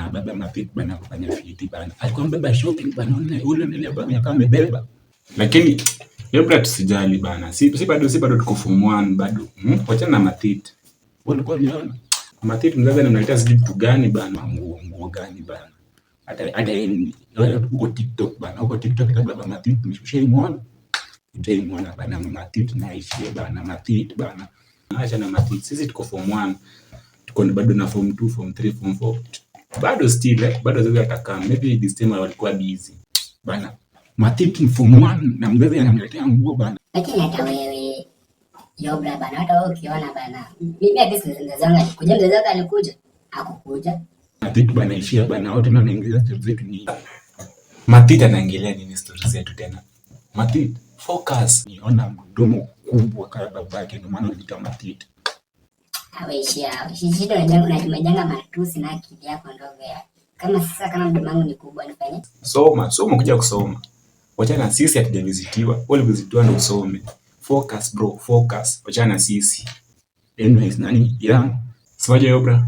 baba Matiti bana kufanya fiti bana. Alikuwa mbeba shopping bana, ule nile bana kama amebeba. Lakini Yobra tusijali bana. Si bado tuko form 1 bado. Wachana na Matiti. Walikuwa unaona. Matiti mzazi anamletea sijui vitu gani bana, nguo gani bana. Hata uko TikTok bana, uko TikTok baba Matiti mshaimuona. Mshaimuona bana Matiti naishia bana Matiti bana. Acha na Matiti. Sisi tuko form 1. Tuko bado na form 2, form 3, form 4. Bado still bado zaidi atakaa. Maybe this time walikuwa busy. Bana Matiti form 1 na mzazi anamletea nguo bana. Lakini hata wewe Yobra bana, hata wewe ukiona bana. Mimi hadi sizanga kuja mzazi wako alikuja. Hakukuja. Matiti bana ishia bana, wote na naingilia zetu ni. Matiti anaingilia nini stories zetu tena? Matiti focus. Niona mdomo kubwa kama babake, ndio maana nilita Matiti. Aweishia. Shida unajenga matusi na akili yako ndogo ya. Kama sasa kama mdomo wangu ni kubwa nifanye. Soma kuja kusoma. Wachana sisi hatujavizitiwa. Wale vizitiwa ndio usome. Focus bro, focus. Wachana sisi. Anyways nani? Yeah. Siwaje Yobra?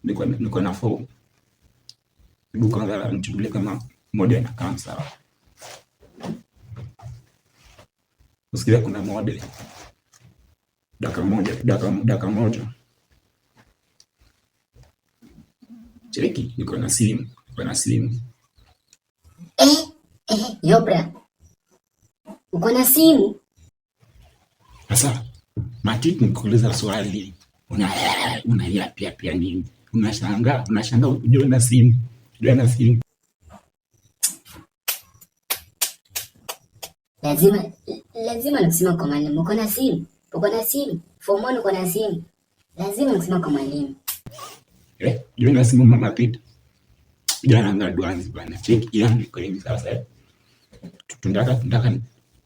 Niko na form. Hebu kwanza nichukulie kama model na kama sawa. Usikia kuna model. Dakika moja. Cheki, niko na simu. Yobra. Uko na simu? Sasa, Matiti nikuuliza swali. Unayapi pia nini? Unashangaa unajua na simu. Lazima nikusema kwa mwalimu. Uko na simu? Form 1 uko na simu. Lazima nikusema kwa mwalimu. Ndio na simu mama Matiti. Jana ngadwanzi bana. Cheki yangu kwa hivi sasa. Tunataka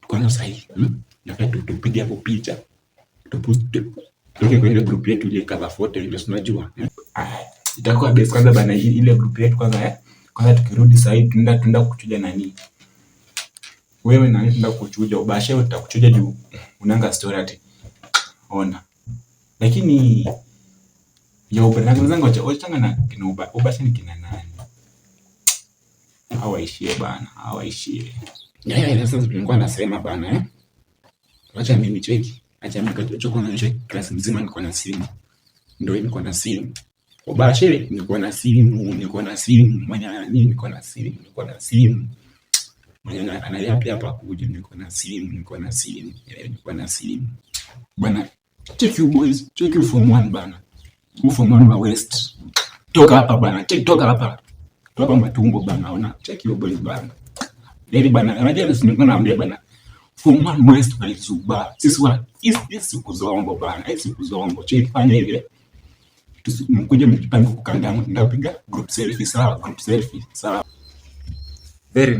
kwanza sahihi. Nataka tupige hapo picha. Tuke kwenye group yetu ile cover photo ile tunajua. Itakuwa best kwanza bana ile group yetu kwanza kwanza tukirudi sahihi tunaenda kuchuja nani. Wewe na nenda kuchuja Ubashe utakuchuja juu unanga story ati. Ona. Lakini Yobra na wenzangu wachanga na kina Ubashe ni kina nani? Hawaishie bana, hawaishie. Sasa tulikuwa nasema bana acha mimi cheki. Acha mimi kachoka na cheki class mzima niko na simu. Ndio niko na simu. Ubashe niko na simu. Mwana nini niko na simu. Mwana analia hapa kuja niko na simu. Bana check you boys, check you form 1 bana. Form 1 wa West. Toka hapa bana, toka hapa. Toka matumbo bana, ona check you boys bana. Lady bana, unajua sisi naambia bana. Form 1 West walizuba. Sisi wa hizi kuzombo bana, hizi kuzombo. Check fanya hivi. Mkuje mjipanga kukanda ndapiga group selfie sawa. Very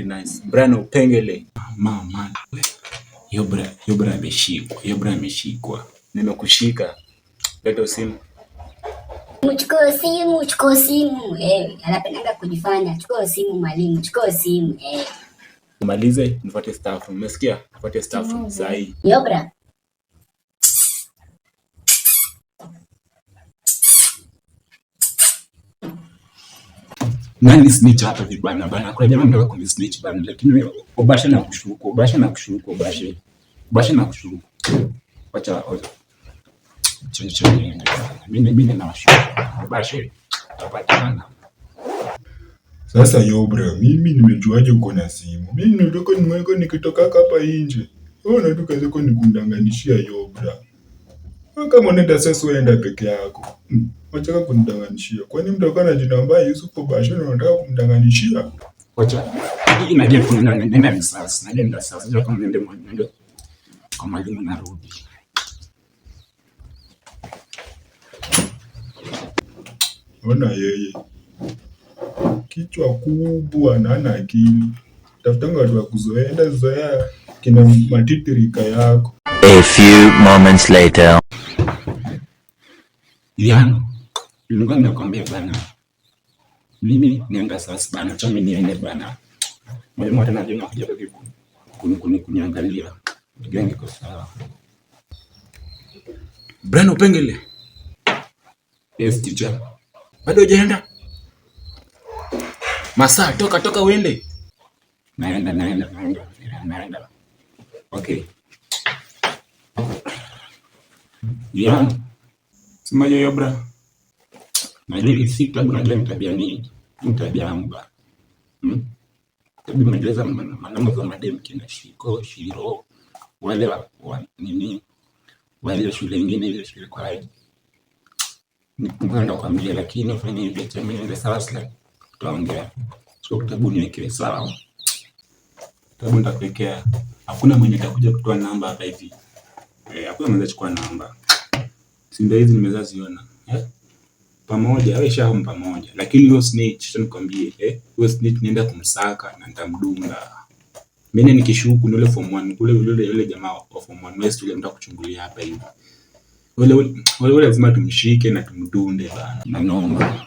nice. Brano Pengele. Mama. Yobra ameshikwa. Nimekushika. Leta simu. Chukua simu. Anapenda kujifanya. Chukua simu mwalimu, chukua simu. Umalize, nifuate staff. Umesikia? Nifuate staff sahi. Yobra. Nani snitch hapa vibana bana? Kwa jamaa ndio kwa snitch bana, lakini Ubashe na kushuku. Wacha. Mimi na washuku. Ubashe tapatana. Sasa Yobra, mimi nimejuaje uko na simu? Mimi nataka nimweke nikitoka hapa nje. Wewe unataka zako nikundanganishia Yobra. Kama unaenda sasa uenda peke yako. Wacha kunidanganishia. Kwani mtu akana jina mbaya Yusuf Ubashe na unataka kumdanganishia? Wacha. Hii inaje nenda sasa. Nenda sasa. Sio kama nende mwendo. Kwa mwalimu narudi. Ona yeye. Kichwa kubwa na ana akili. Tafutanga watu wa kuzoea, enda zoea kina Matiti rika yako. A few moments later. Nilikuwa nakwambia bana. Mimi nianga sasa bana, acha mimi niende bana. Mwalimu hata najua kuja kuniangalia. Genge kwa sawa. Brano Pengele. Yes teacher. Bado hujaenda? Masaa, toka uende. Naenda. Okay. Yeah. Sema hiyo bra. Na ile siku yangu na tabia nini? Tabia yangu ba. Tabii maeleza mwanamke wa madem kina Shiro. Wale wa nini? Wale shule nyingine ile shule kwa hiyo. Nikwenda kwambia lakini ufanye hivi tena ile sawa tutaongea. Sio kitabu niweke sawa. Kitabu nitakuwekea. Hakuna mwenye atakuja kutoa namba hapa hivi. Hakuna mwenye atachukua namba. Si ndio hizi nimezaziona. Pamoja wewe shaho pamoja. Lakini hiyo snitch nikwambie hiyo snitch nienda kumsaka na nitamdunga. Mimi nikishuku ni yule form 1 kule yule jamaa wa form 1 West yule mtaka kuchungulia hapa hivi. Wale lazima tumshike na tumdunde bana. Na noma.